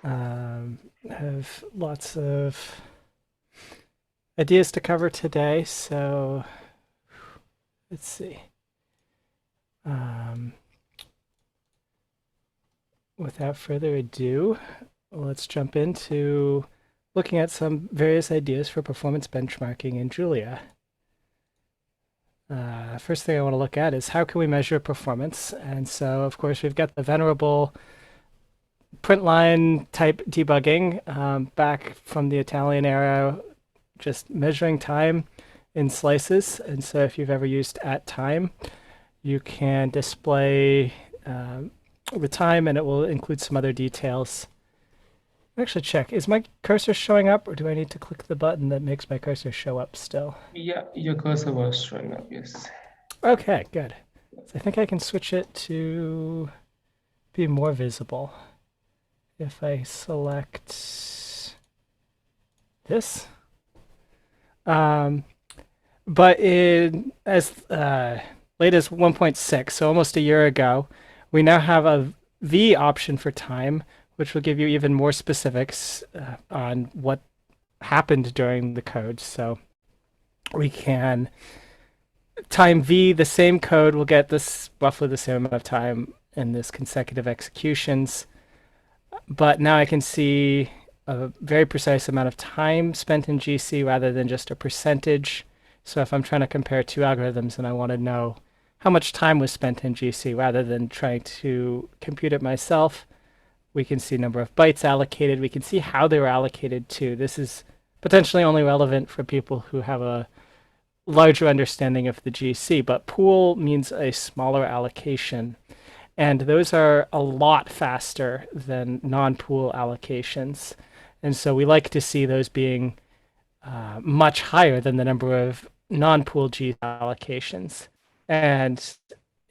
Have lots of ideas to cover today, so let's see. Um, Without further ado, let's jump into looking at some various ideas for performance benchmarking in Julia. First thing I want to look at is how can we measure performance? And so, of course, we've got the venerable print line type debugging back from the Italian era, just measuring time in slices. And so if you've ever used at time, you can display the time and it will include some other details. Actually check, is my cursor showing up or do I need to click the button that makes my cursor show up still? Yeah, your cursor was showing up, yes. Okay, good. So I think I can switch it to be more visible. If I select this, um, but in as late as 1.6, so almost a year ago, we now have a V option for time, which will give you even more specifics on what happened during the code. So we can time V the same code will get this roughly the same amount of time in this consecutive executions. But now I can see a very precise amount of time spent in GC rather than just a percentage. So if I'm trying to compare two algorithms and I want to know how much time was spent in GC rather than trying to compute it myself, we can see number of bytes allocated. We can see how they were allocated too. This is potentially only relevant for people who have a larger understanding of the GC, but pool means a smaller allocation. And those are a lot faster than non-pool allocations. And so we like to see those being much higher than the number of non-pool G allocations. And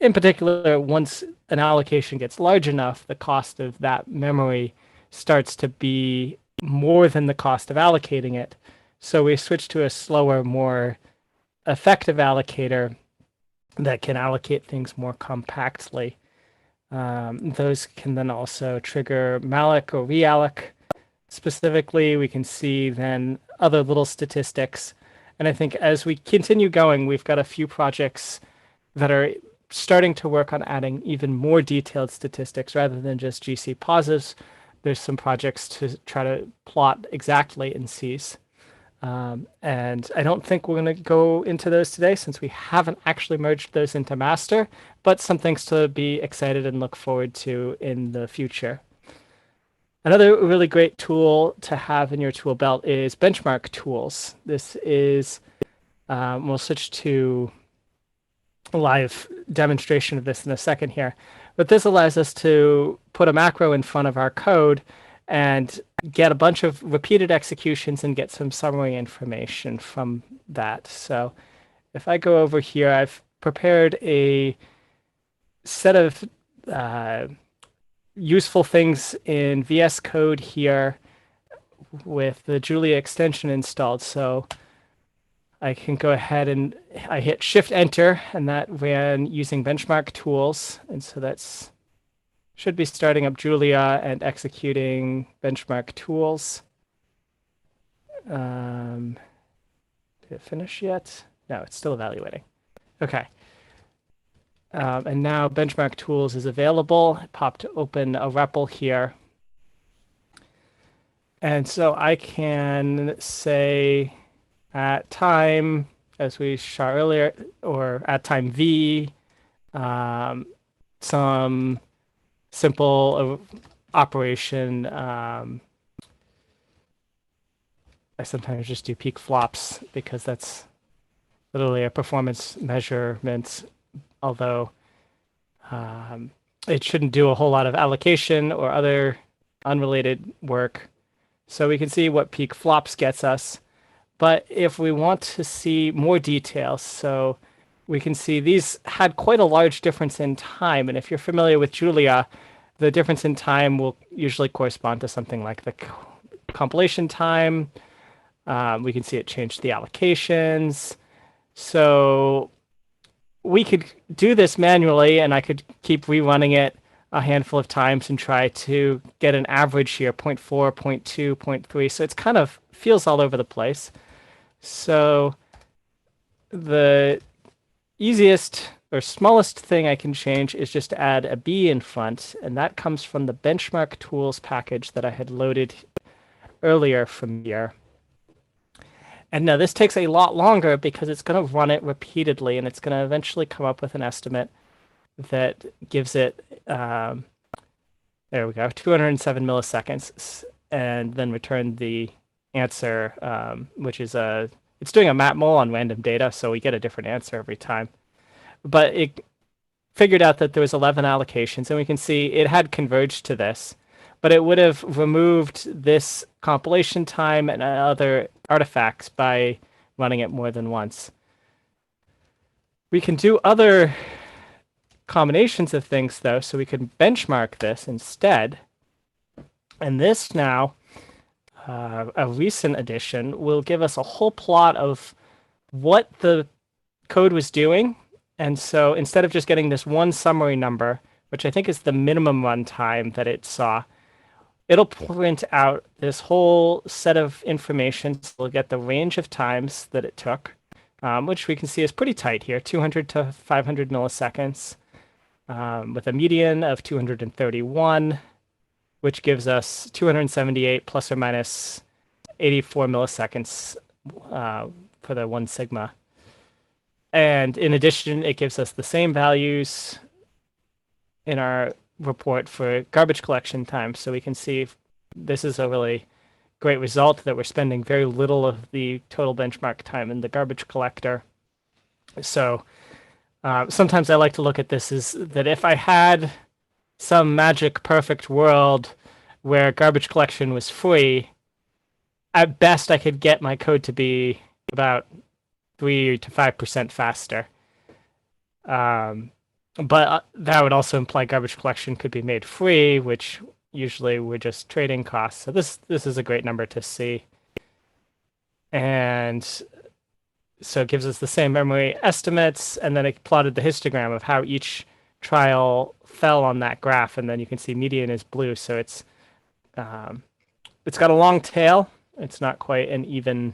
in particular, once an allocation gets large enough, the cost of that memory starts to be more than the cost of allocating it. So we switch to a slower, more effective allocator that can allocate things more compactly. Those can then also trigger malloc or realloc. Specifically, we can see then other little statistics. And I think as we continue going, we've got a few projects that are starting to work on adding even more detailed statistics rather than just GC pauses. There's some projects to try to plot exact latencies. And I don't think we're going to go into those today since we haven't actually merged those into master, but some things to be excited and look forward to in the future. Another really great tool to have in your tool belt is benchmark tools. This is, we'll switch to a live demonstration of this in a second here, but this allows us to put a macro in front of our code and get a bunch of repeated executions and get some summary information from that. So if I go over here, I've prepared a set of useful things in VS Code here with the Julia extension installed. So I can go ahead and I hit Shift Enter, and that ran using benchmark tools. And so that's should be starting up Julia and executing benchmark tools. Did it finish yet? No, it's still evaluating. Okay. And now benchmark tools is available. I popped open a REPL here. And so I can say at time, as we saw earlier, or at time V, some simple operation. I sometimes just do peak flops because that's literally a performance measurement, although it shouldn't do a whole lot of allocation or other unrelated work. So we can see what peak flops gets us. But if we want to see more details, so we can see these had quite a large difference in time. And if you're familiar with Julia, the difference in time will usually correspond to something like the compilation time. We can see it changed the allocations. So we could do this manually and I could keep rerunning it a handful of times and try to get an average here, 0.4, 0.2, 0.3. So it's kind of feels all over the place. So the easiest or smallest thing I can change is just to add a B in front, and that comes from the benchmark tools package that I had loaded earlier from here. And now this takes a lot longer because it's going to run it repeatedly, and it's going to eventually come up with an estimate that gives it, there we go, 207 milliseconds, and then return the answer, which is it's doing a map mole on random data, so we get a different answer every time. But it figured out that there was 11 allocations, and we can see it had converged to this, but it would have removed this compilation time and other artifacts by running it more than once. We can do other combinations of things, though, so we can benchmark this instead. And this now, a recent addition, will give us a whole plot of what the code was doing. And so instead of just getting this one summary number, which I think is the minimum runtime that it saw, it'll print out this whole set of information. So we'll get the range of times that it took, which we can see is pretty tight here, 200 to 500 milliseconds, with a median of 231, which gives us 278 plus or minus 84 milliseconds for the 1 sigma. And in addition, it gives us the same values in our report for garbage collection time. So we can see this is a really great result that we're spending very little of the total benchmark time in the garbage collector. So sometimes I like to look at this as that if I had some magic perfect world where garbage collection was free, at best I could get my code to be about 3 to 5% faster. But that would also imply garbage collection could be made free, which usually we're just trading costs. So this is a great number to see. And so it gives us the same memory estimates, and then it plotted the histogram of how each trial fell on that graph, and then you can see median is blue, so it's got a long tail. It's not quite an even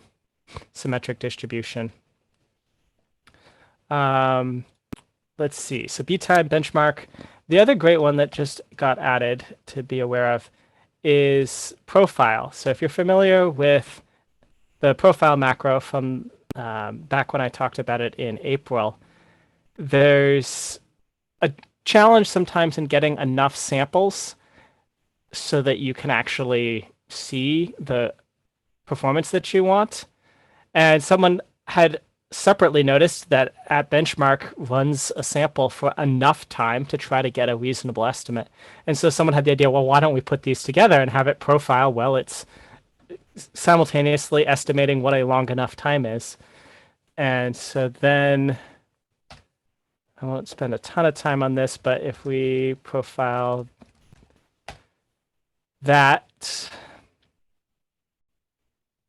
symmetric distribution. Let's see. So B-time benchmark. The other great one that just got added to be aware of is profile. So if you're familiar with the profile macro from back when I talked about it in April, there's a challenge sometimes in getting enough samples so that you can actually see the performance that you want. And someone had separately noticed that at benchmark runs a sample for enough time to try to get a reasonable estimate. And so someone had the idea, well, why don't we put these together and have it profile? Well, it's simultaneously estimating what a long enough time is. And so then I won't spend a ton of time on this, but if we profile that,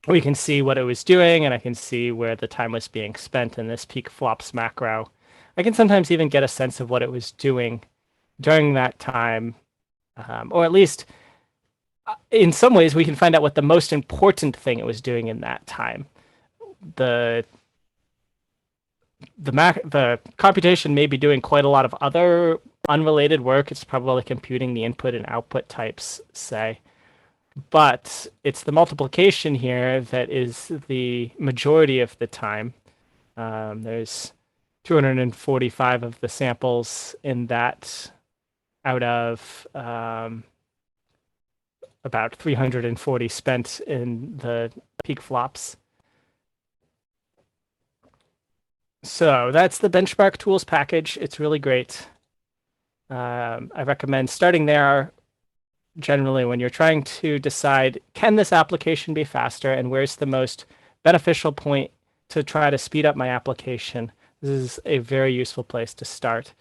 we can see what it was doing, and I can see where the time was being spent in this peak flops macro. I can sometimes even get a sense of what it was doing during that time, or at least in some ways we can find out what the most important thing it was doing in that time. The computation may be doing quite a lot of other unrelated work. It's probably computing the input and output types, say. But it's the multiplication here that is the majority of the time. There's 245 of the samples in that out of about 340 spent in the peak flops. So that's the benchmark tools package. It's really great. I recommend starting there generally when you're trying to decide, can this application be faster and where's the most beneficial point to try to speed up my application. This is a very useful place to start.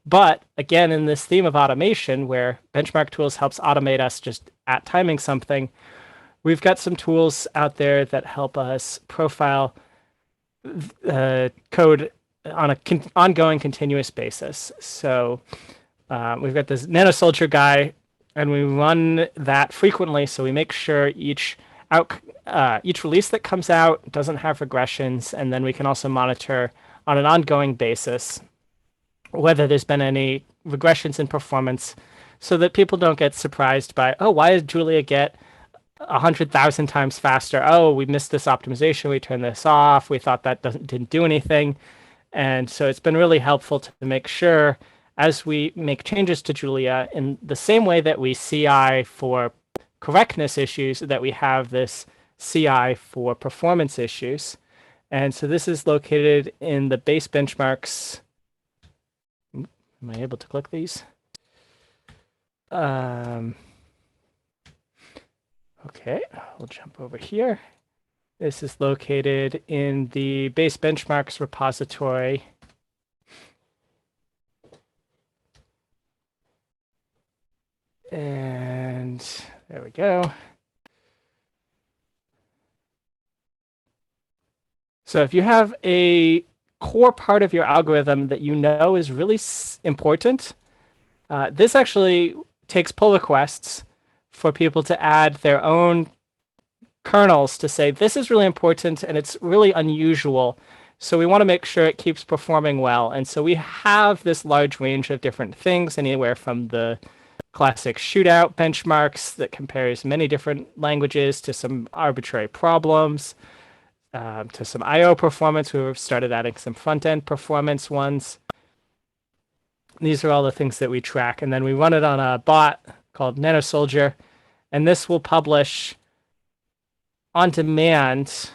But again, in this theme of automation, where benchmark tools helps automate us just at timing something, we've got some tools out there that help us profile code on an ongoing continuous basis. So we've got this nanosoldier guy, and we run that frequently, so we make sure each release that comes out doesn't have regressions, and then we can also monitor on an ongoing basis whether there's been any regressions in performance, so that people don't get surprised by, oh, why did Julia get 100,000 times faster? Oh, we missed this optimization. We turned this off. We thought that didn't do anything. And so it's been really helpful to make sure as we make changes to Julia, in the same way that we CI for correctness issues, that we have this CI for performance issues. And so this is located in the base benchmarks. Am I able to click these? Okay, we'll jump over here. This is located in the base benchmarks repository. And there we go. So if you have a core part of your algorithm that you know is really important, this actually takes pull requests for people to add their own kernels to say, this is really important and it's really unusual. So we want to make sure it keeps performing well. And so we have this large range of different things, anywhere from the classic shootout benchmarks that compares many different languages to some arbitrary problems, to some I/O performance. We've started adding some front-end performance ones. These are all the things that we track. And then we run it on a bot called NanoSoldier. And this will publish on demand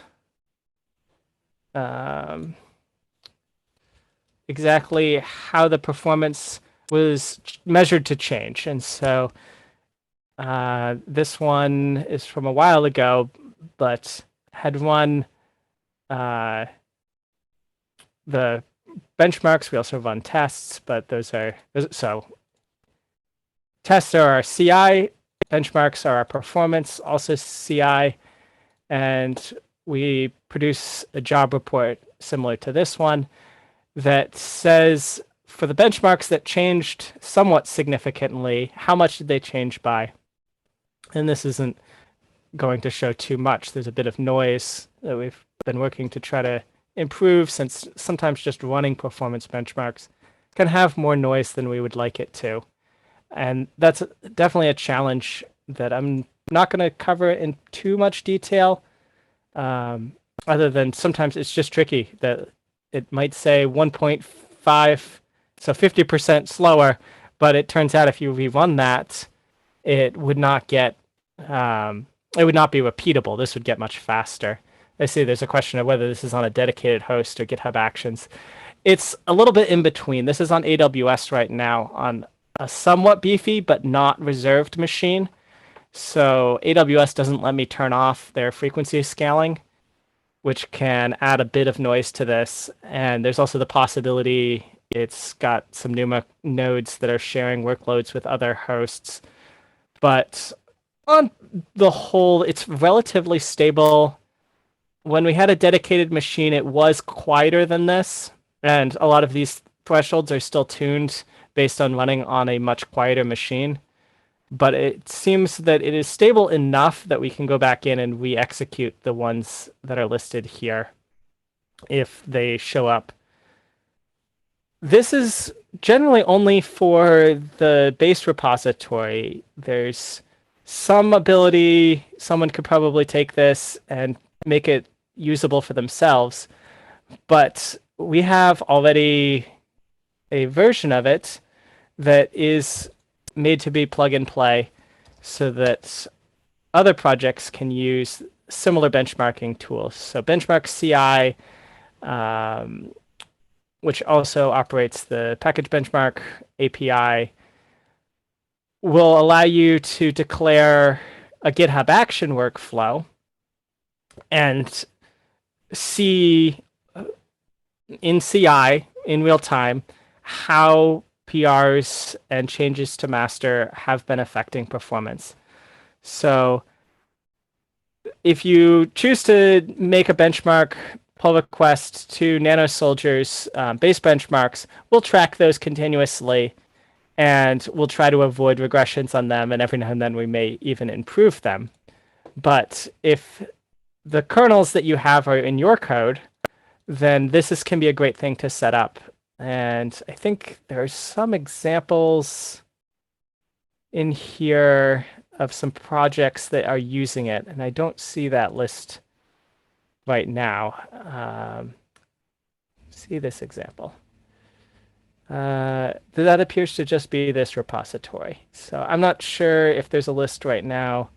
exactly how the performance was measured to change. And so this one is from a while ago, but had run the benchmarks. We also run tests, but so tests are our CI, benchmarks are our performance, also CI, and we produce a job report similar to this one that says, for the benchmarks that changed somewhat significantly, how much did they change by? And this isn't going to show too much. There's a bit of noise that we've been working to try to improve, since sometimes just running performance benchmarks can have more noise than we would like it to. And that's definitely a challenge that I'm not going to cover in too much detail, other than sometimes it's just tricky that it might say 1.5, so 50% slower, but it turns out if you rerun that, it would not get, it would not be repeatable. This would get much faster. I see there's a question of whether this is on a dedicated host or GitHub Actions. It's a little bit in between. This is on AWS right now on a somewhat beefy but not reserved machine. So AWS doesn't let me turn off their frequency scaling, which can add a bit of noise to this. And there's also the possibility it's got some NUMA nodes that are sharing workloads with other hosts. But on the whole, it's relatively stable. When we had a dedicated machine, it was quieter than this. And a lot of these thresholds are still tuned based on running on a much quieter machine. But it seems that it is stable enough that we can go back in and re-execute the ones that are listed here if they show up. This is generally only for the base repository. There's some ability, someone could probably take this and make it usable for themselves. But we have already a version of it that is made to be plug and play so that other projects can use similar benchmarking tools. So Benchmark CI, which also operates the package benchmark API, will allow you to declare a GitHub action workflow and see in CI in real time how PRs and changes to master have been affecting performance. So if you choose to make a benchmark pull request to NanoSoldier's base benchmarks, we'll track those continuously and we'll try to avoid regressions on them, and every now and then we may even improve them. But if the kernels that you have are in your code, then can be a great thing to set up. And I think there are some examples in here of some projects that are using it, and I don't see that list right now. See this example. That appears to just be this repository. So I'm not sure if there's a list right now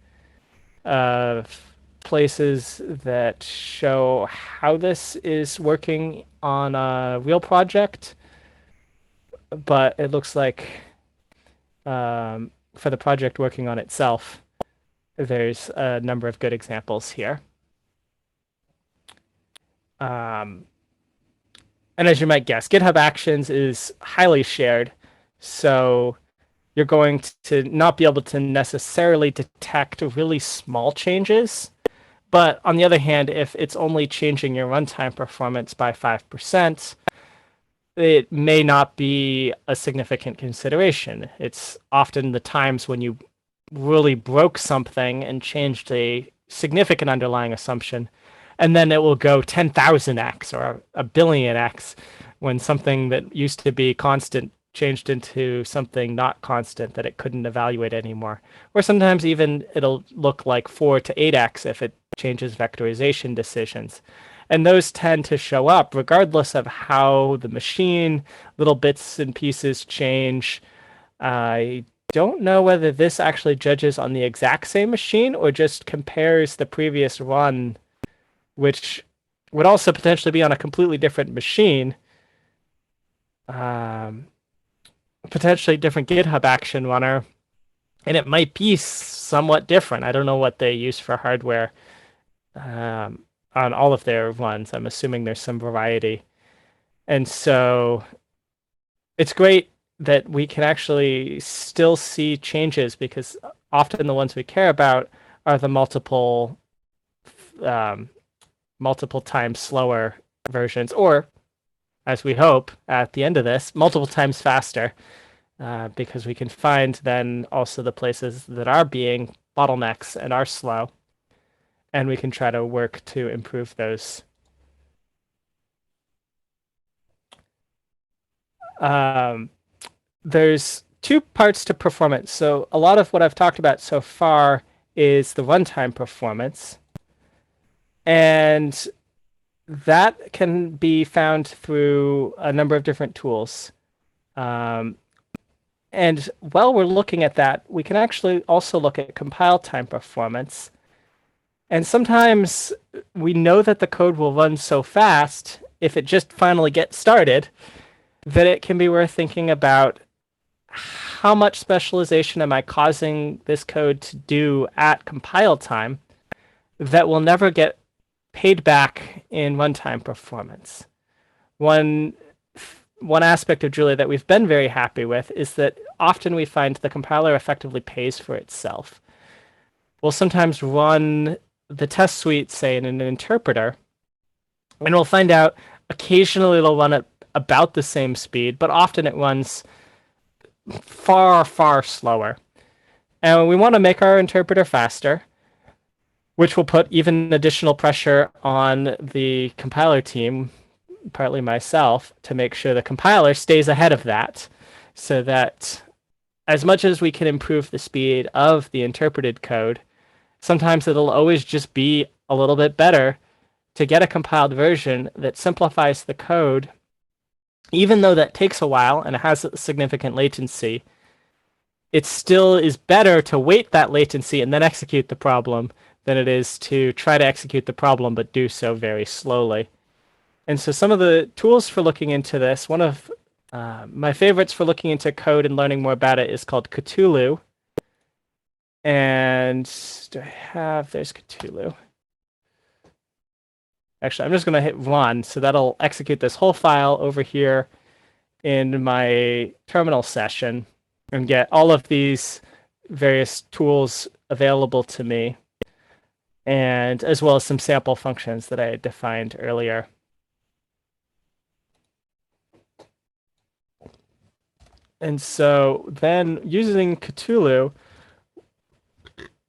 of places that show how this is working on a real project, but it looks like for the project working on itself, there's a number of good examples here. And as you might guess, GitHub Actions is highly shared, so you're going to not be able to necessarily detect really small changes. But on the other hand, if it's only changing your runtime performance by 5%, it may not be a significant consideration. It's often the times when you really broke something and changed a significant underlying assumption, and then it will go 10,000x or a billionx when something that used to be constant changed into something not constant that it couldn't evaluate anymore. Or sometimes even it'll look like 4 to 8x if it changes vectorization decisions. And those tend to show up regardless of how the machine, little bits and pieces change. I don't know whether this actually judges on the exact same machine or just compares the previous run, which would also potentially be on a completely different machine. Potentially different GitHub action runner, and it might be somewhat different. I don't know what they use for hardware on all of their runs. I'm assuming there's some variety. And so it's great that we can actually still see changes, because often the ones we care about are the multiple times slower versions, or as we hope at the end of this, multiple times faster, because we can find then also the places that are being bottlenecks and are slow, and we can try to work to improve those. There's two parts to performance. So a lot of what I've talked about so far is the runtime performance, and that can be found through a number of different tools. And while we're looking at that, we can actually also look at compile time performance. And sometimes we know that the code will run so fast, if it just finally gets started, that it can be worth thinking about how much specialization am I causing this code to do at compile time that will never get paid back in runtime performance. One aspect of Julia that we've been very happy with is that often we find the compiler effectively pays for itself. We'll sometimes run the test suite, say, in an interpreter, and we'll find out occasionally it'll run at about the same speed, but often it runs far, far slower. And we want to make our interpreter faster, which will put even additional pressure on the compiler team, partly myself, to make sure the compiler stays ahead of that, so that as much as we can improve the speed of the interpreted code, sometimes it'll always just be a little bit better to get a compiled version that simplifies the code, even though that takes a while and it has a significant latency. It still is better to wait that latency and then execute the problem than it is to try to execute the problem but do so very slowly. And so some of the tools for looking into this, one of my favorites for looking into code and learning more about it is called Ctulu. And there's Ctulu. Actually, I'm just going to hit run, so that'll execute this whole file over here in my terminal session and get all of these various tools available to me, and as well as some sample functions that I had defined earlier. And so then using Cthulhu,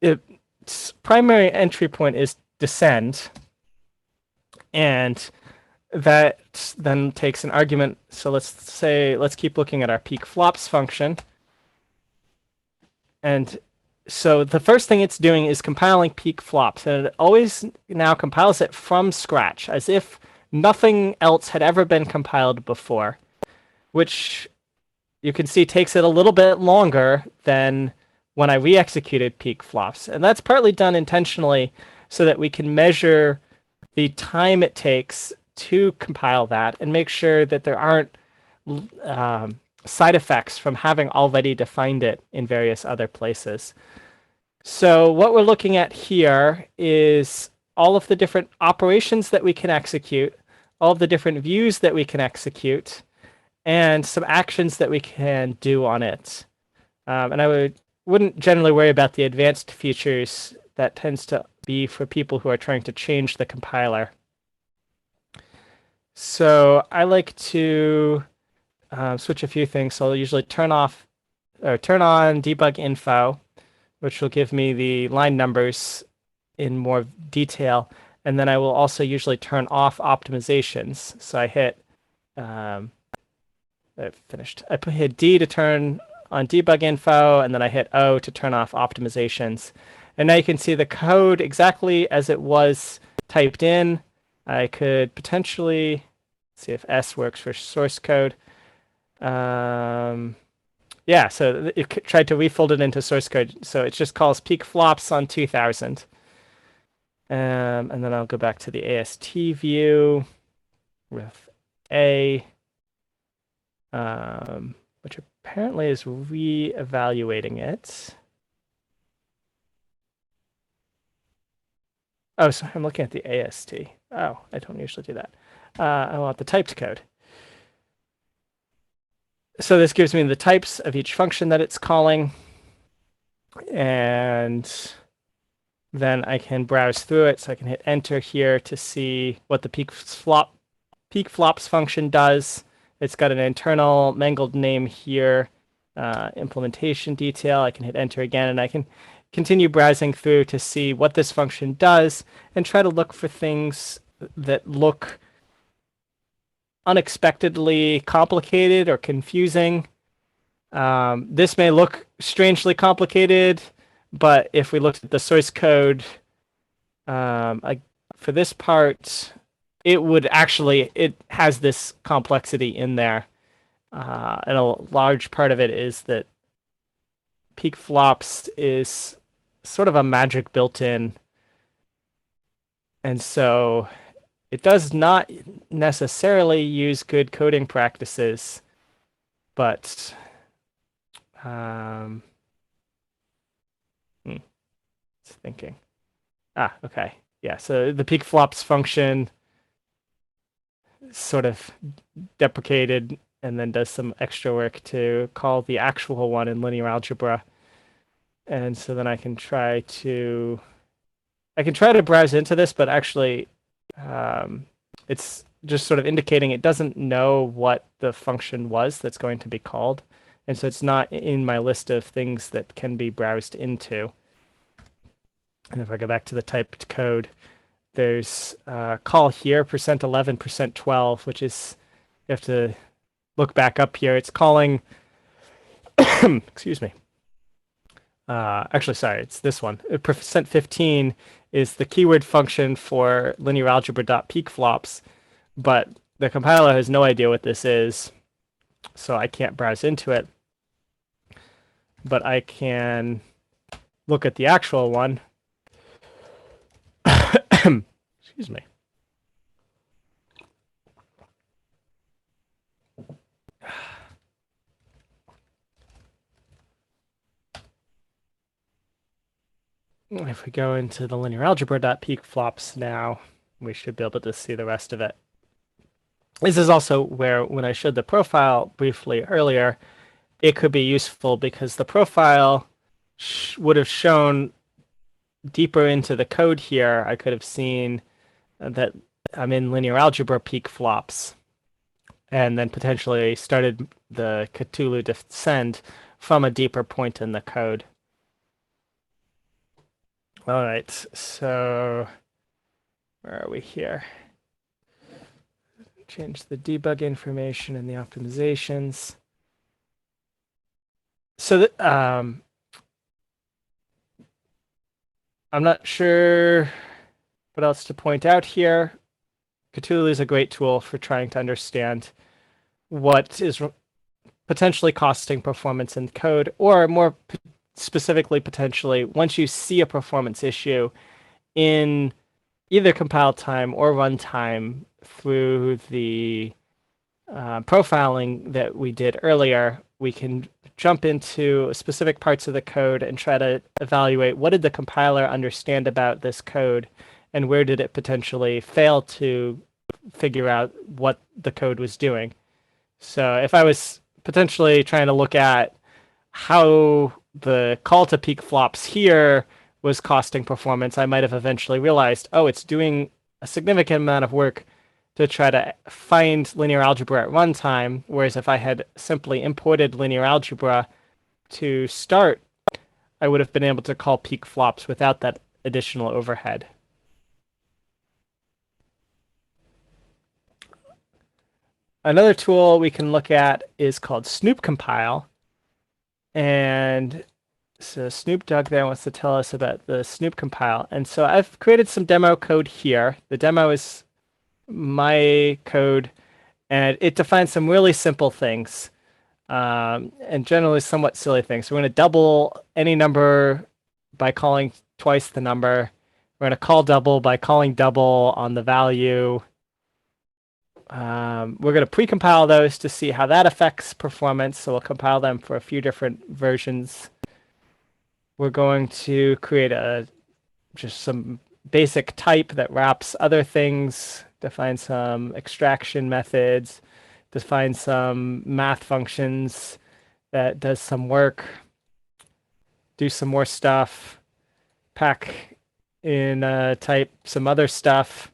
its primary entry point is descend, and that then takes an argument. So let's keep looking at our peak flops function. And so the first thing it's doing is compiling peak flops, and it always now compiles it from scratch, as if nothing else had ever been compiled before, which you can see takes it a little bit longer than when I re-executed peak flops. And that's partly done intentionally so that we can measure the time it takes to compile that and make sure that there aren't side effects from having already defined it in various other places. So what we're looking at here is all of the different operations that we can execute, all of the different views that we can execute, and some actions that we can do on it. And I wouldn't generally worry about the advanced features. That tends to be for people who are trying to change the compiler. So I like to switch a few things. So I'll usually turn on debug info, which will give me the line numbers in more detail. And then I will also usually turn off optimizations. So I hit I finished. I hit D to turn on debug info, and then I hit O to turn off optimizations. And now you can see the code exactly as it was typed in. I could potentially see if S works for source code. Yeah, so it tried to refold it into source code. So it just calls peak flops on 2000. And then I'll go back to the AST view with A. Which apparently is re-evaluating it. Oh, so I'm looking at the AST. Oh, I don't usually do that. I want the typed code. So this gives me the types of each function that it's calling. And then I can browse through it. So I can hit enter here to see what the peak flops function does. It's got an internal mangled name here, implementation detail. I can hit enter again, and I can continue browsing through to see what this function does and try to look for things that look unexpectedly complicated or confusing. This may look strangely complicated, but if we looked at the source code for this part, it has this complexity in there. And a large part of it is that peak flops is sort of a magic built in. And so it does not necessarily use good coding practices, but it's thinking. Okay. Yeah, so the peak flops function sort of deprecated and then does some extra work to call the actual one in linear algebra. And so then I can try to browse into this, but actually it's just sort of indicating it doesn't know what the function was that's going to be called. And so it's not in my list of things that can be browsed into. And if I go back to the typed code, there's call here, %11, %12, which is, you have to look back up here. It's calling, excuse me. Actually, sorry, it's this one. %15 is the keyword function for linear algebra.peakflops, but the compiler has no idea what this is, so I can't browse into it. But I can look at the actual one. Excuse me. If we go into the linear algebra.peakflops now, we should be able to see the rest of it. This is also where, when I showed the profile briefly earlier, it could be useful because the profile would have shown deeper into the code here. I could have seen that I'm in linear algebra peak flops. and then potentially started the Cthulhu descent from a deeper point in the code. All right, so where are we here? Change the debug information and the optimizations. So I'm not sure what else to point out here. Cthulhu is a great tool for trying to understand what is potentially costing performance in code, or more specifically, potentially, once you see a performance issue in either compile time or runtime through the profiling that we did earlier, we can jump into specific parts of the code and try to evaluate what did the compiler understand about this code and where did it potentially fail to figure out what the code was doing. So if I was potentially trying to look at how the call to peak flops here was costing performance, I might have eventually realized, oh, it's doing a significant amount of work to try to find linear algebra at runtime, whereas if I had simply imported linear algebra to start, I would have been able to call peak flops without that additional overhead. Another tool we can look at is called SnoopCompile. And so Snoop Doug there wants to tell us about the SnoopCompile. And so I've created some demo code here. The demo is my code, and it defines some really simple things, and generally somewhat silly things. So we're going to double any number by calling twice the number. We're going to call double by calling double on the value. We're going to precompile those to see how that affects performance. So we'll compile them for a few different versions. We're going to create just some basic type that wraps other things, define some extraction methods, define some math functions that does some work, do some more stuff, pack in type some other stuff.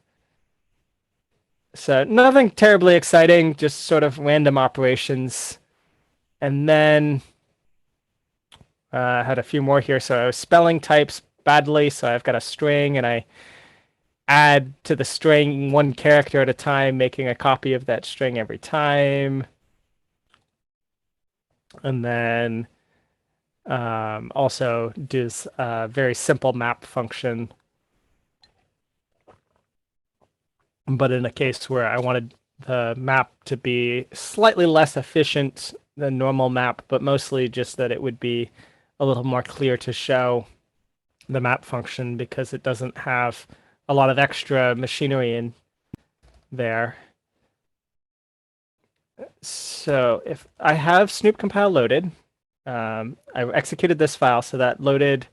So nothing terribly exciting, just sort of random operations. And then I had a few more here. So I was spelling types badly. So I've got a string and I add to the string one character at a time, making a copy of that string every time. And then also does a very simple map function. But in a case where I wanted the map to be slightly less efficient than normal map, but mostly just that it would be a little more clear to show the map function because it doesn't have a lot of extra machinery in there. So if I have SnoopCompile loaded, I executed this file, so that loaded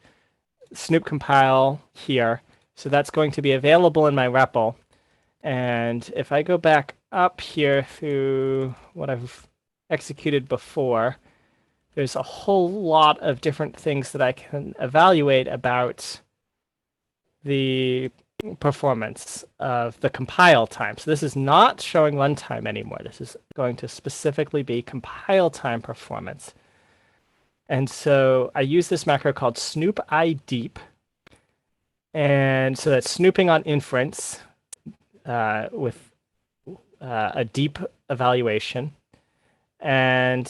SnoopCompile here. So that's going to be available in my REPL. And if I go back up here through what I've executed before, there's a whole lot of different things that I can evaluate about the performance of the compile time. So this is not showing runtime anymore. This is going to specifically be compile time performance. And so I use this macro called snoop_i_deep. And so that's snooping on inference with a deep evaluation. And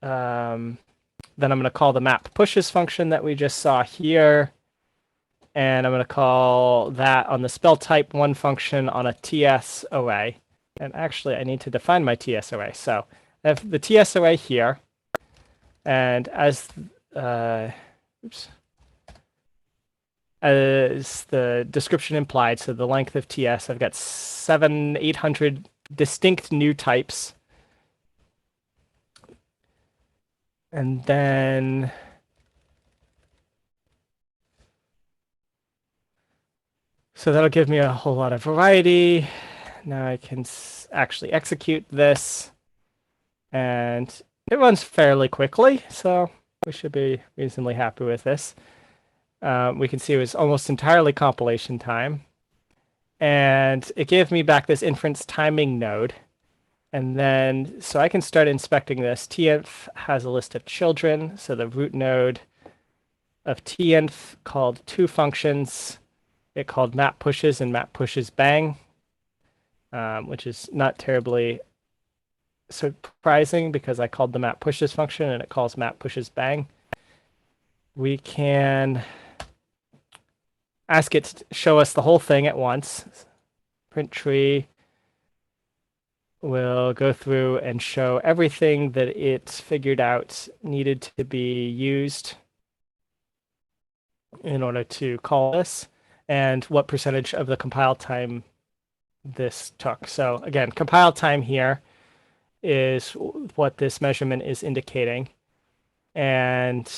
then I'm going to call the map pushes function that we just saw here. And I'm going to call that on the spell type one function on a TS array. And actually, I need to define my TS array. So I have the TS array here. And as the description implied, so the length of TS, I've got 800 distinct new types. And then so that'll give me a whole lot of variety. Now I can actually execute this. And it runs fairly quickly, so we should be reasonably happy with this. We can see it was almost entirely compilation time. And it gave me back this inference timing node. And then, so I can start inspecting this. Tnf has a list of children. So the root node of tnf called two functions. It called map pushes and map pushes bang, which is not terribly surprising because I called the map pushes function and it calls map pushes bang. We can ask it to show us the whole thing at once. Print tree will go through and show everything that it figured out needed to be used in order to call this and what percentage of the compile time this took. So again, compile time here is what this measurement is indicating. And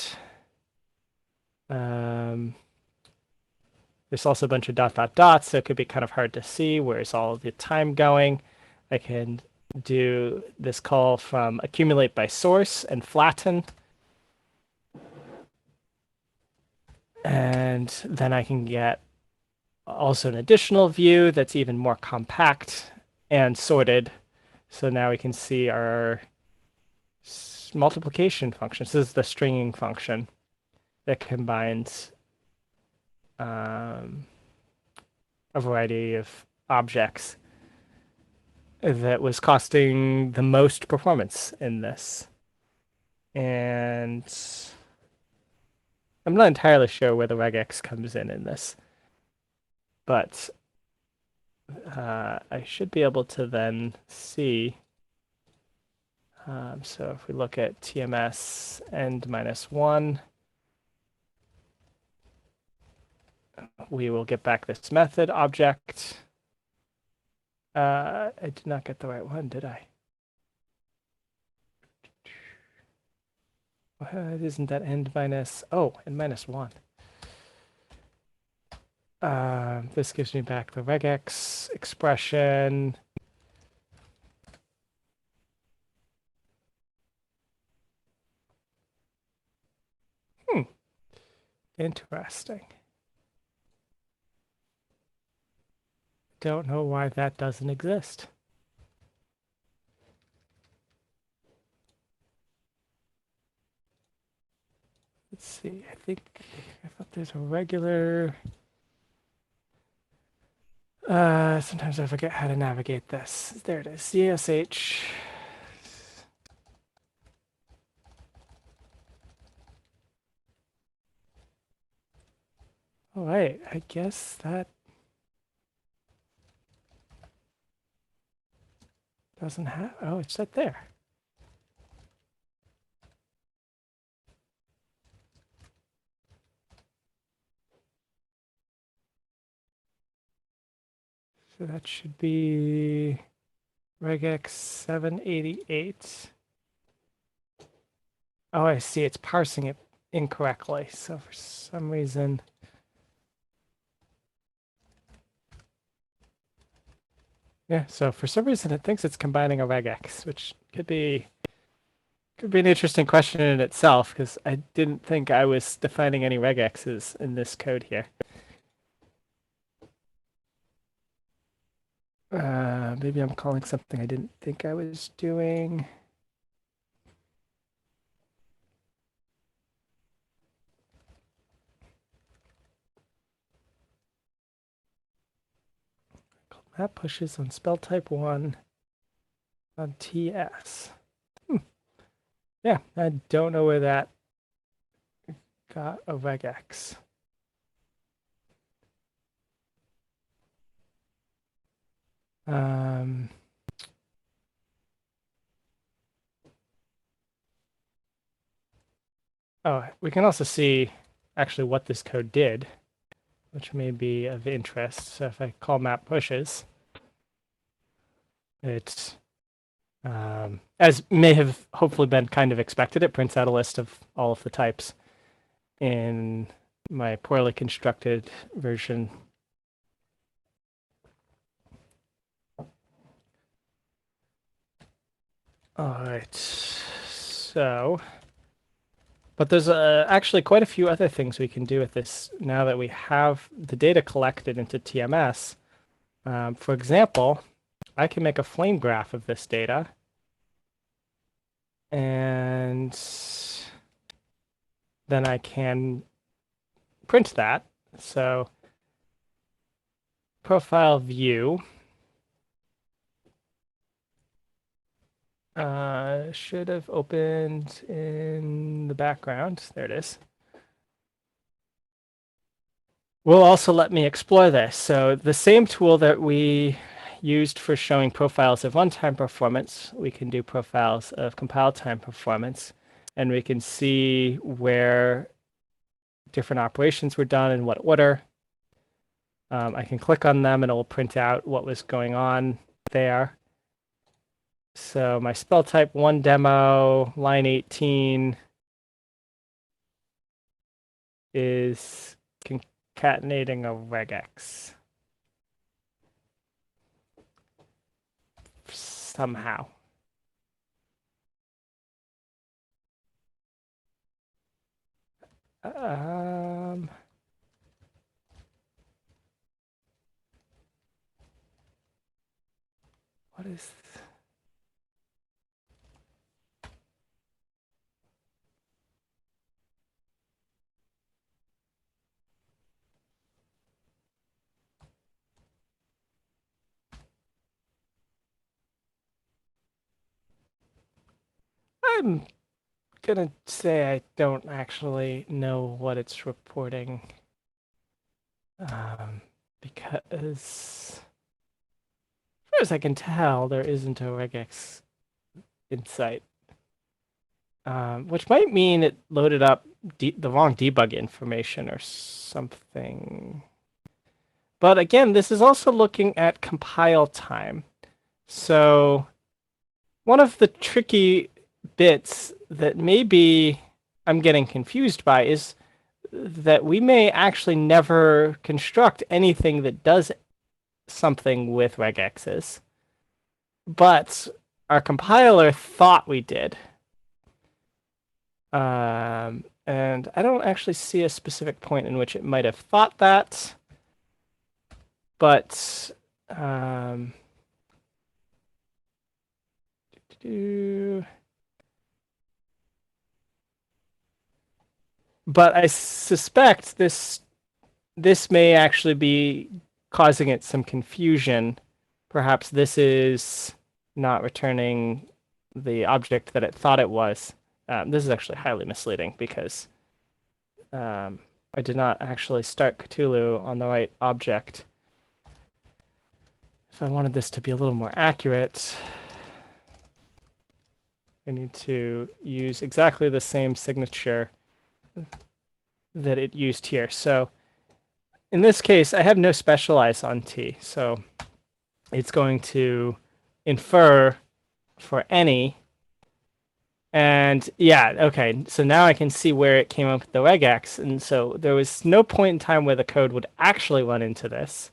there's also a bunch of dot, dot, dots, so it could be kind of hard to see where's all the time going. I can do this call from accumulate by source and flatten. And then I can get also an additional view that's even more compact and sorted. So now we can see our multiplication function. This is the stringing function that combines a variety of objects that was costing the most performance in this. And I'm not entirely sure where the regex comes in this, but I should be able to then see. So if we look at TMS end -1, we will get back this method object. I did not get the right one, did I? Isn't that end minus, oh, end -1. This gives me back the regex expression. Interesting. Don't know why that doesn't exist. Let's see, I thought there's a regular. Sometimes I forget how to navigate this. There it is, CSH. All right, I guess that doesn't have, oh, it's set there. So that should be regex 788. Oh, I see, it's parsing it incorrectly. So for some reason, yeah, so for some reason it thinks it's combining a regex, which could be an interesting question in itself, because I didn't think I was defining any regexes in this code here. Maybe I'm calling something I didn't think I was doing. Map pushes on spell type 1 on TS. Yeah, I don't know where that got a regex. Oh, we can also see actually what this code did, which may be of interest. So if I call map pushes, it, as may have hopefully been kind of expected, it prints out a list of all of the types in my poorly constructed version. All right, so, but there's actually quite a few other things we can do with this now that we have the data collected into TMS. For example, I can make a flame graph of this data. And then I can print that. So profile view should have opened in the background. There it is. Will also let me explore this. So the same tool that we used for showing profiles of runtime performance, we can do profiles of compile time performance, and we can see where different operations were done in what order. I can click on them and it will print out what was going on there. So my spell type 1 demo, line 18 is concatenating a regex somehow. What is this? I'm gonna say I don't actually know what it's reporting, because as far as I can tell, there isn't a regex in sight, which might mean it loaded up the wrong debug information or something. But again, this is also looking at compile time. So one of the tricky bits that maybe I'm getting confused by is that we may actually never construct anything that does something with regexes, but our compiler thought we did. And I don't actually see a specific point in which it might have thought that, but but I suspect this may actually be causing it some confusion. Perhaps this is not returning the object that it thought it was. This is actually highly misleading because I did not actually start Cthulhu on the right object. If I wanted this to be a little more accurate, I need to use exactly the same signature that it used here. So in this case, I have no specialize on T, so it's going to infer for any. And yeah, okay, so now I can see where it came up with the regex. And so there was no point in time where the code would actually run into this.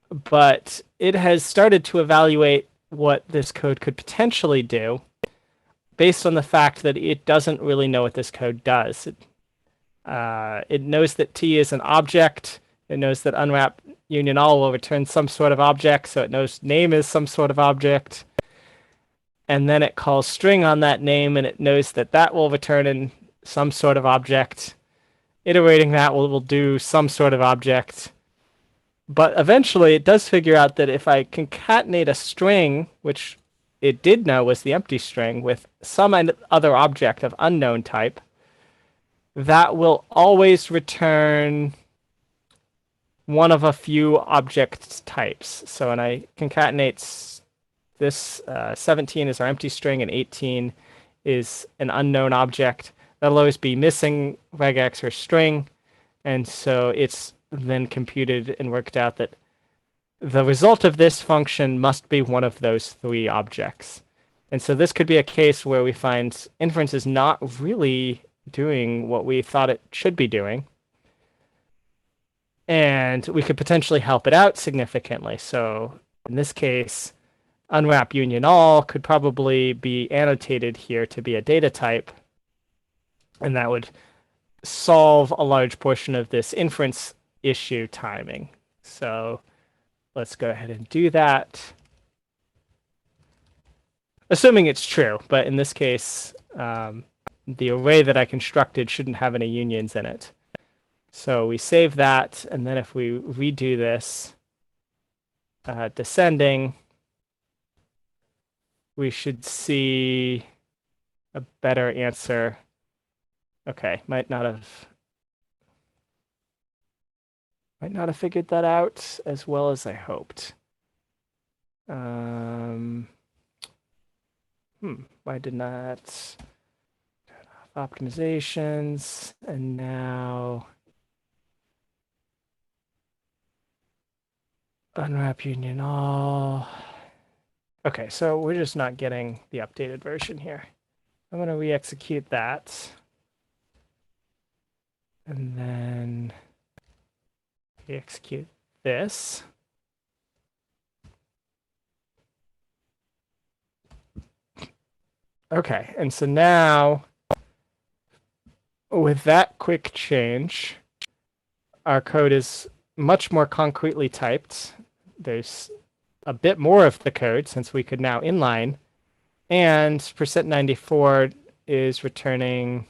But it has started to evaluate what this code could potentially do based on the fact that it doesn't really know what this code does. It knows that T is an object. It knows that unwrap union all will return some sort of object, so it knows name is some sort of object. And then it calls string on that name, and it knows that that will return in some sort of object. Iterating that will do some sort of object. But eventually it does figure out that if I concatenate a string, which it did know was the empty string, with some other object of unknown type, that will always return one of a few object types. So when I concatenate this, 17 is our empty string and 18 is an unknown object, that'll always be missing regex or string. And so it's then computed and worked out that the result of this function must be one of those three objects. And so this could be a case where we find inference is not really doing what we thought it should be doing. And we could potentially help it out significantly. So in this case, unwrap union all could probably be annotated here to be a data type. And that would solve a large portion of this inference issue timing. So let's go ahead and do that. Assuming it's true, but in this case, the array that I constructed shouldn't have any unions in it. So we save that, and then if we redo this descending, we should see a better answer. Okay, might not have figured that out as well as I hoped. Why did not optimizations, and now unwrap union all. Okay, so we're just not getting the updated version here. I'm going to re-execute that. And then re-execute this. Okay, and so now, with that quick change, our code is much more concretely typed. There's a bit more of the code since we could now inline, and %94 is returning.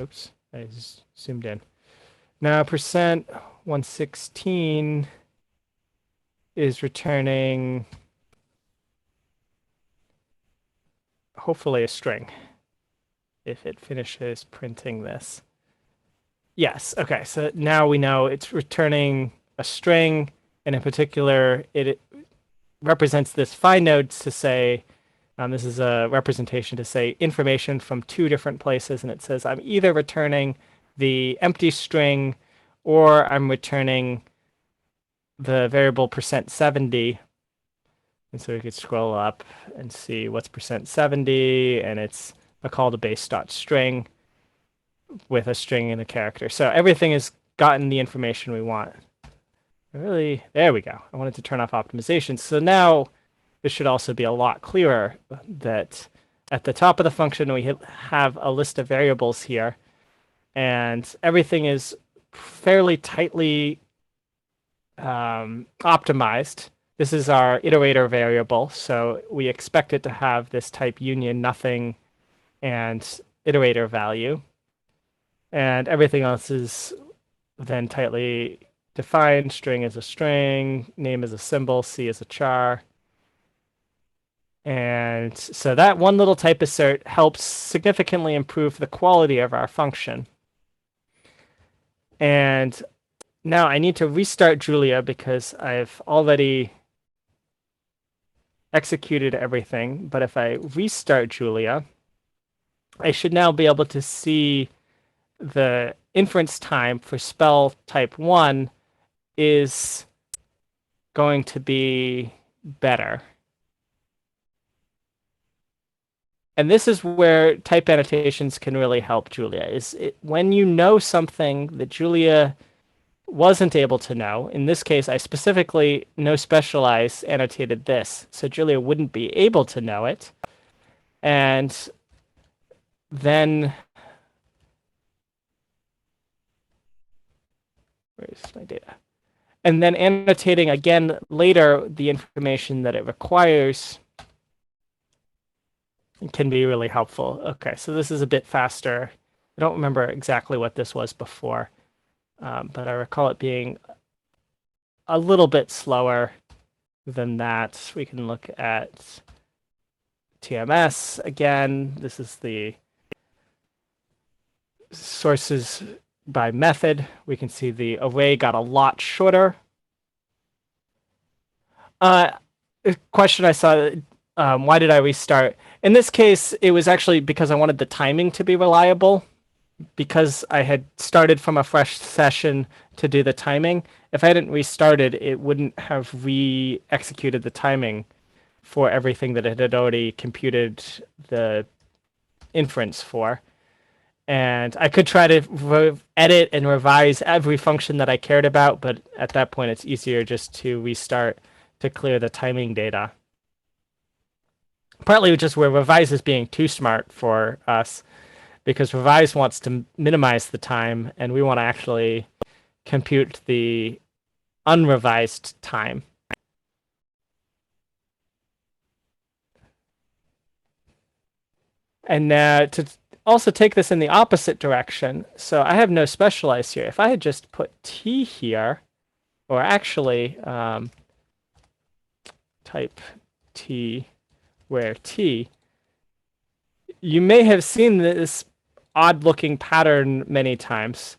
Oops, I just zoomed in. Now %116 is returning hopefully a string if it finishes printing this. Yes, okay, so now we know it's returning a string, and in particular, it represents this find nodes to say, this is a representation to say information from two different places, and it says I'm either returning the empty string or I'm returning the variable %70. And so we could scroll up and see what's %70, and it's a call to base.string with a string and a character. So everything has gotten the information we want. Really, there we go. I wanted to turn off optimization. So now this should also be a lot clearer that at the top of the function, we have a list of variables here, and everything is fairly tightly optimized. This is our iterator variable, so we expect it to have this type union nothing and iterator value. And everything else is then tightly defined. String is a string, name is a symbol, C is a char. And so that one little type assert helps significantly improve the quality of our function. And now I need to restart Julia because I've already executed everything. But if I restart Julia, I should now be able to see the inference time for spell type 1 is going to be better. And this is where type annotations can really help Julia. When you know something that Julia wasn't able to know. In this case, I specifically no specialize annotated this, so Julia wouldn't be able to know it. And then where's my data? And then annotating again later the information that it requires can be really helpful. Okay, so this is a bit faster. I don't remember exactly what this was before, but I recall it being a little bit slower than that. We can look at TMS again. This is the sources by method. We can see the array got a lot shorter. A question I saw, why did I restart? In this case, it was actually because I wanted the timing to be reliable. Because I had started from a fresh session to do the timing, if I hadn't restarted, it wouldn't have re-executed the timing for everything that it had already computed the inference for. And I could try to edit and revise every function that I cared about, but at that point, it's easier just to restart to clear the timing data. Partly just where revise is being too smart for us, because revise wants to minimize the time, and we want to actually compute the unrevised time. And now to also take this in the opposite direction, so I have no specialize here. If I had just put t here, or actually type t where t, you may have seen this odd-looking pattern many times.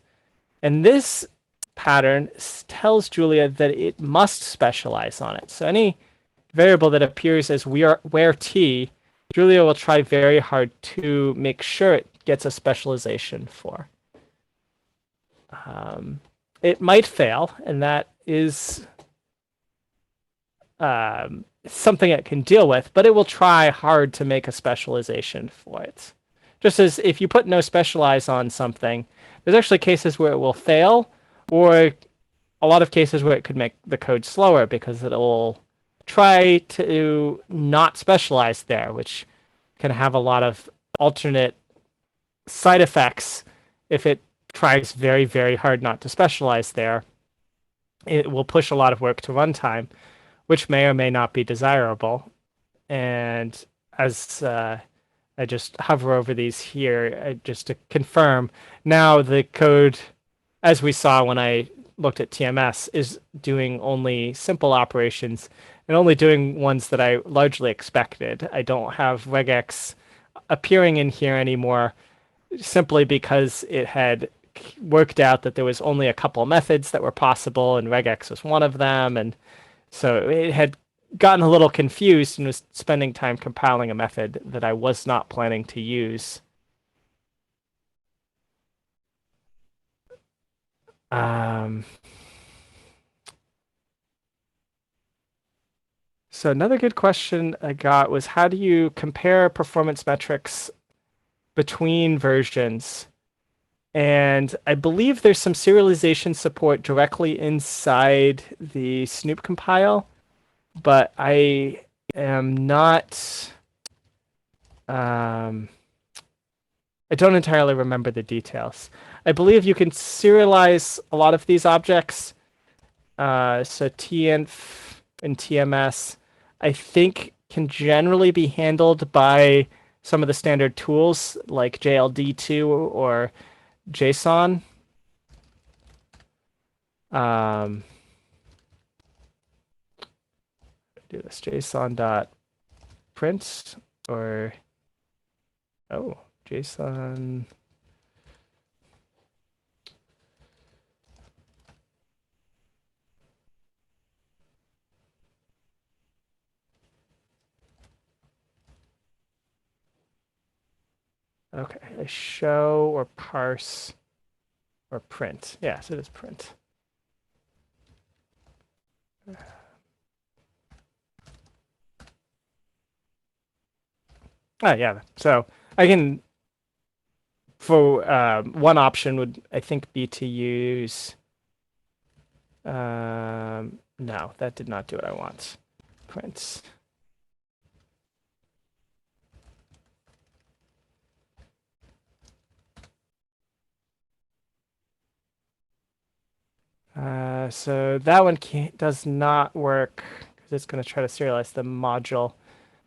And this pattern tells Julia that it must specialize on it. So any variable that appears as where t, Julia will try very hard to make sure it gets a specialization for. It might fail, and that is something it can deal with, but it will try hard to make a specialization for it. Just as if you put no specialize on something, there's actually cases where it will fail, or a lot of cases where it could make the code slower because it'll try to not specialize there, which can have a lot of alternate side effects. If it tries very, very hard not to specialize there, it will push a lot of work to runtime, which may or may not be desirable. And as I just hover over these here just to confirm, now the code, as we saw when I looked at TMS, is doing only simple operations and only doing ones that I largely expected. I don't have regex appearing in here anymore simply because it had worked out that there was only a couple methods that were possible and regex was one of them. And so it had gotten a little confused and was spending time compiling a method that I was not planning to use. So another good question I got was, how do you compare performance metrics between versions? And I believe there's some serialization support directly inside the SnoopCompile, but I am not. I don't entirely remember the details. I believe you can serialize a lot of these objects. So tinf and TMS, I think, can generally be handled by some of the standard tools like JLD2 or JSON. Do this JSON dot print or JSON. Okay, a show or parse or print. Yes, it is print. Oh, yeah. So I can, for one option would, I think, be to use, no, that did not do what I want. Print. So that one does not work because it's going to try to serialize the module.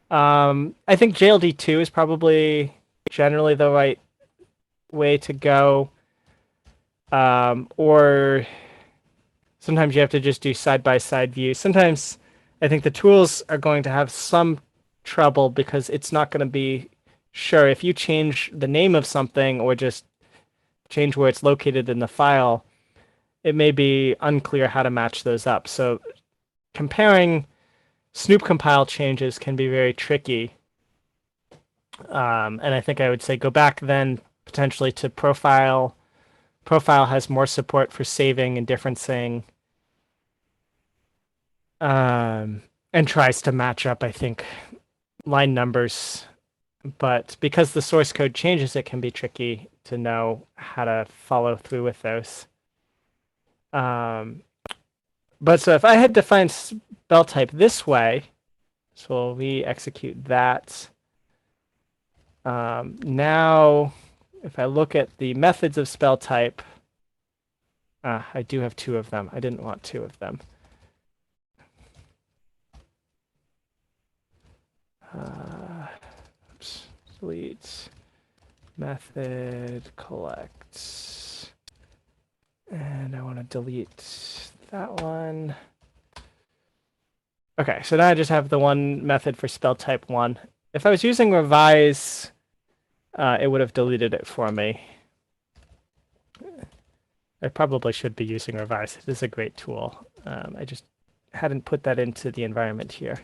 I think JLD2 is probably generally the right way to go. Or sometimes you have to just do side-by-side views. Sometimes I think the tools are going to have some trouble because it's not going to be sure if you change the name of something or just change where it's located in the file, it may be unclear how to match those up. So comparing SnoopCompile changes can be very tricky. And I think I would say go back then potentially to Profile. Profile has more support for saving and differencing. And tries to match up, I think, line numbers. But because the source code changes, it can be tricky to know how to follow through with those. But so if I had defined spell type this way, so we execute that. Now, if I look at the methods of spell type, I do have two of them. I didn't want two of them. Oops, delete. method collect, and I want to delete that one. Okay, so now I just have the one method for spell type 1. If I was using revise, it would have deleted it for me. I probably should be using revise. It is a great tool. I just hadn't put that into the environment here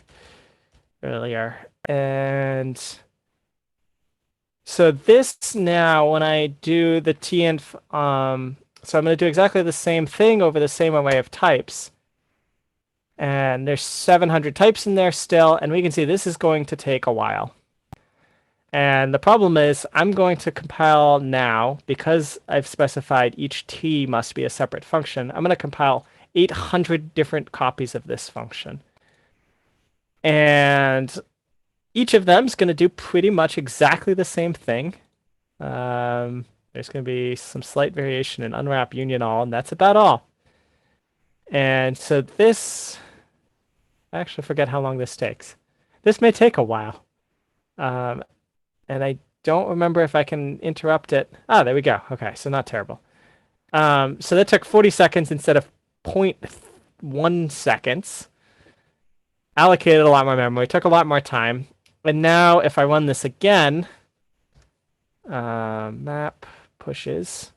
earlier. And so this now, when I do the tnf, so I'm going to do exactly the same thing over the same array of types. And there's 700 types in there still, and we can see this is going to take a while. And the problem is I'm going to compile now, because I've specified each t must be a separate function, I'm going to compile 800 different copies of this function. And each of them is going to do pretty much exactly the same thing. There's going to be some slight variation in unwrap union all, and that's about all. And so this, I actually forget how long this takes. This may take a while. And I don't remember if I can interrupt it. Ah, there we go. Okay, so not terrible. So that took 40 seconds instead of 0.1 seconds. Allocated a lot more memory, took a lot more time. And now if I run this again, map pushes,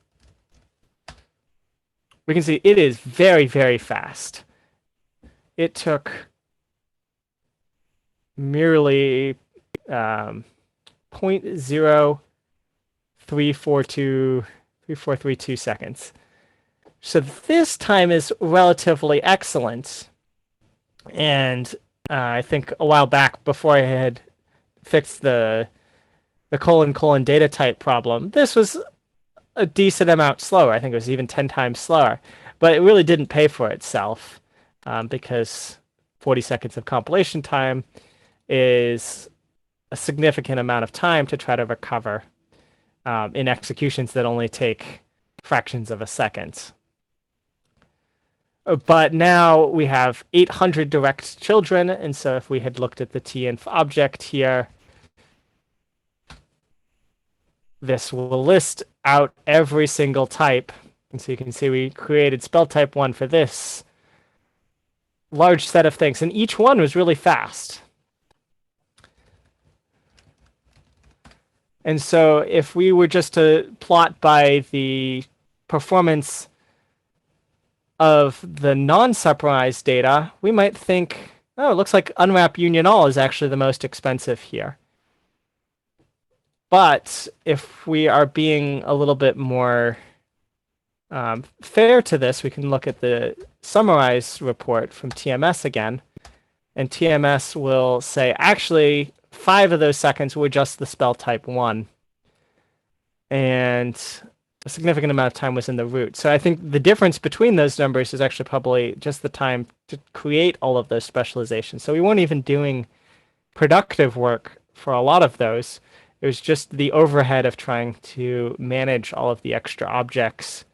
we can see it is very, very fast. It took merely 0.0342 seconds. So this time is relatively excellent. And I think a while back, before I had fixed the colon data type problem, this was a decent amount slower. I think it was even 10 times slower. But it really didn't pay for itself because 40 seconds of compilation time is a significant amount of time to try to recover in executions that only take fractions of a second. But now we have 800 direct children, and so if we had looked at the tnf object here, this will list out every single type. And so you can see we created spell type 1 for this large set of things, and each one was really fast. And so if we were just to plot by the performance of the non-separarized data, we might think, oh, it looks like unwrap union all is actually the most expensive here. But if we are being a little bit more fair to this, we can look at the summarized report from TMS again. And TMS will say, actually, 5 of those seconds were just the spell type 1. And a significant amount of time was in the root. So I think the difference between those numbers is actually probably just the time to create all of those specializations. So we weren't even doing productive work for a lot of those. It was just the overhead of trying to manage all of the extra objects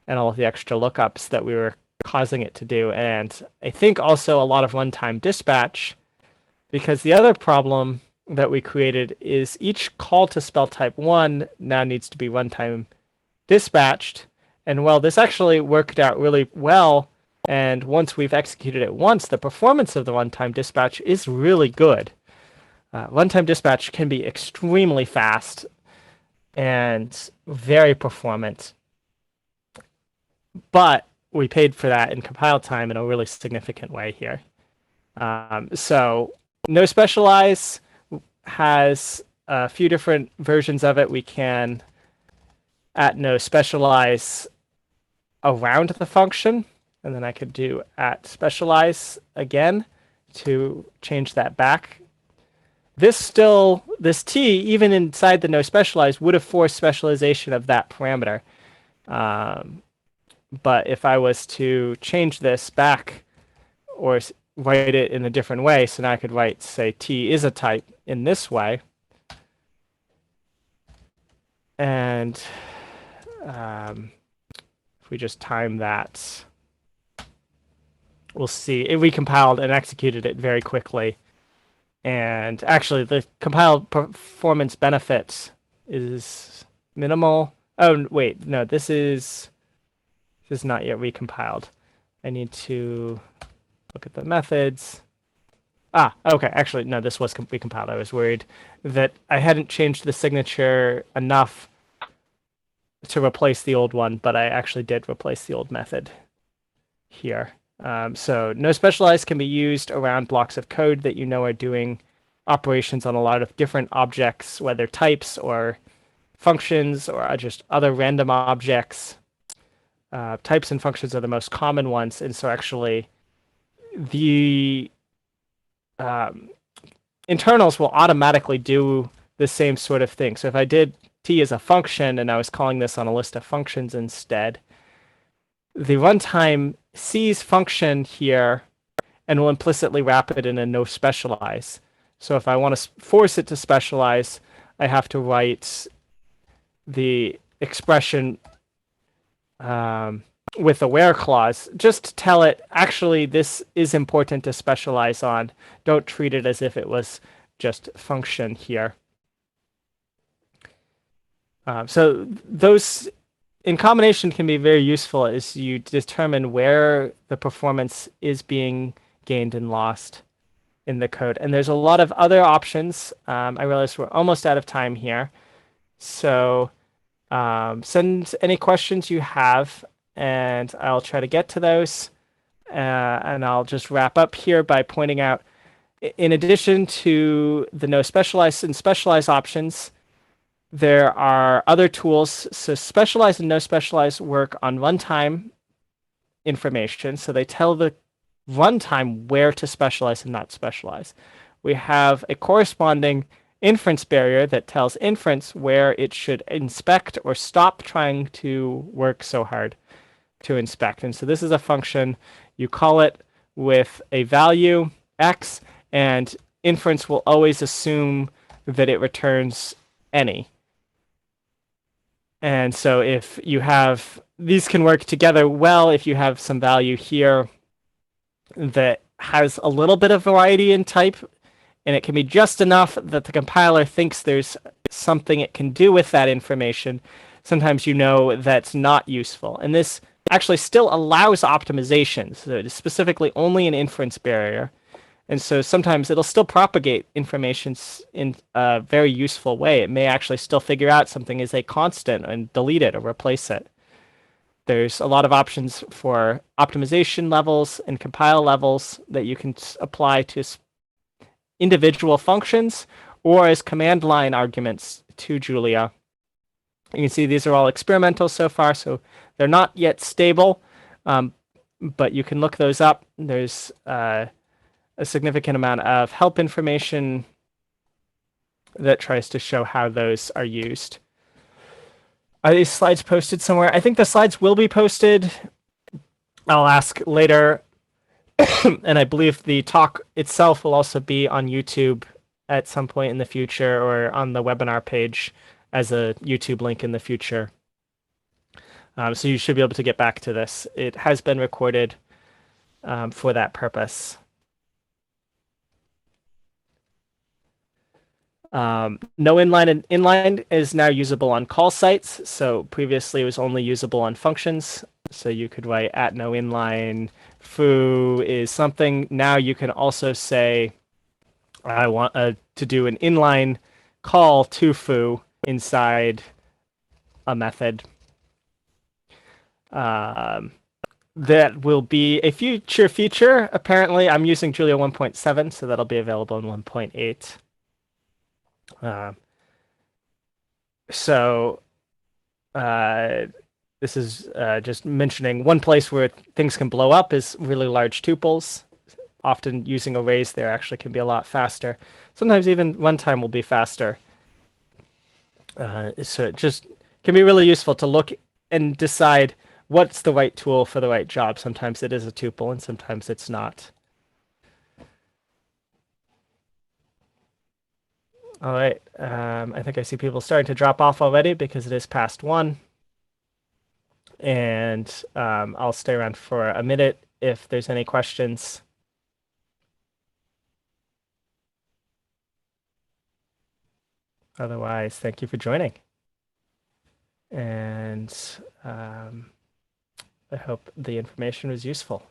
and all of the extra lookups that we were causing it to do. And I think also a lot of runtime dispatch, because the other problem that we created is each call to spell type 1 now needs to be runtime dispatched. And well, this actually worked out really well. And once we've executed it once, the performance of the runtime dispatch is really good. Runtime dispatch can be extremely fast and very performant. But we paid for that in compile time in a really significant way here. So no specialize has a few different versions of it. We can at no specialize around the function, and then I could do at specialize again to change that back. This t, even inside the no specialize, would have forced specialization of that parameter. But if I was to change this back or write it in a different way, so now I could write, say, t is a type in this way. And if we just time that, we'll see it recompiled and executed it very quickly. And actually, the compiled performance benefit is minimal. Oh, wait, no, this is not yet recompiled. I need to look at the methods. Ah, okay. Actually, no, this was recompiled. I was worried that I hadn't changed the signature enough to replace the old one, but I actually did replace the old method here. So no specialize can be used around blocks of code that you know are doing operations on a lot of different objects, whether types or functions or just other random objects. Types and functions are the most common ones, and so actually the internals will automatically do the same sort of thing. So if I did t as a function and I was calling this on a list of functions instead, the runtime sees function here and will implicitly wrap it in a no specialize. So if I want to force it to specialize, I have to write the expression with a where clause, just to tell it, actually, this is important to specialize on. Don't treat it as if it was just function here. So those in combination can be very useful as you determine where the performance is being gained and lost in the code. And there's a lot of other options. I realize we're almost out of time here. So send any questions you have, and I'll try to get to those. And I'll just wrap up here by pointing out, in addition to the no specialize and specialize options, there are other tools. So specialize and no specialize work on runtime information. So they tell the runtime where to specialize and not specialize. We have a corresponding inference barrier that tells inference where it should inspect or stop trying to work so hard to inspect. And so this is a function. You call it with a value x, and inference will always assume that it returns any. And so if you have, these can work together well if you have some value here that has a little bit of variety in type, and it can be just enough that the compiler thinks there's something it can do with that information. Sometimes you know that's not useful. And this actually still allows optimization. So it is specifically only an inference barrier. And so sometimes it'll still propagate information in a very useful way. It may actually still figure out something is a constant and delete it or replace it. There's a lot of options for optimization levels and compile levels that you can apply to individual functions or as command line arguments to Julia. You can see these are all experimental so far, so they're not yet stable, but you can look those up. There's a significant amount of help information that tries to show how those are used. Are these slides posted somewhere? I think the slides will be posted. I'll ask later. And I believe the talk itself will also be on YouTube at some point in the future, or on the webinar page as a YouTube link in the future. So you should be able to get back to this. It has been recorded for that purpose. No inline, and inline is now usable on call sites. So previously it was only usable on functions. So you could write at no inline foo is something. Now you can also say, I want to do an inline call to foo inside a method. That will be a future feature. Apparently, I'm using Julia 1.7, so that'll be available in 1.8. This is just mentioning one place where things can blow up is really large tuples. Often using arrays there actually can be a lot faster. Sometimes even runtime will be faster. So it just can be really useful to look and decide what's the right tool for the right job. Sometimes it is a tuple and sometimes it's not. All right, I think I see people starting to drop off already because it is past 1. And I'll stay around for a minute if there's any questions. Otherwise, thank you for joining. And I hope the information was useful.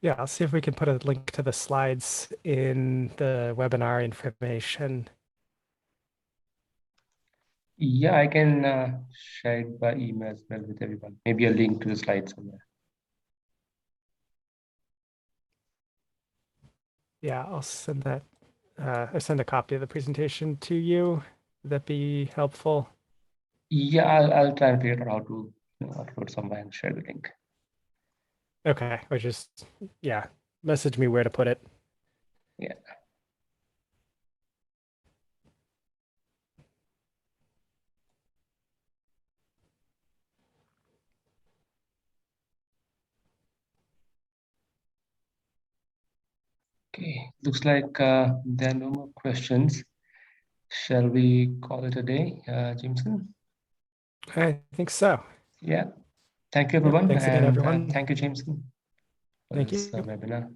Yeah, I'll see if we can put a link to the slides in the webinar information. Yeah, I can share it by email as well with everyone. Maybe a link to the slide somewhere. Yeah, I'll send that. I'll send a copy of the presentation to you. Would that be helpful? Yeah, I'll try and figure out how to upload somewhere and share the link. Okay, or just, yeah, message me where to put it. Yeah. Okay, looks like there are no more questions. Shall we call it a day, Jameson? I think so. Yeah. Thank you, Yep, everyone. thanks again, And everyone. thank you, Jameson, for Thank this you. webinar.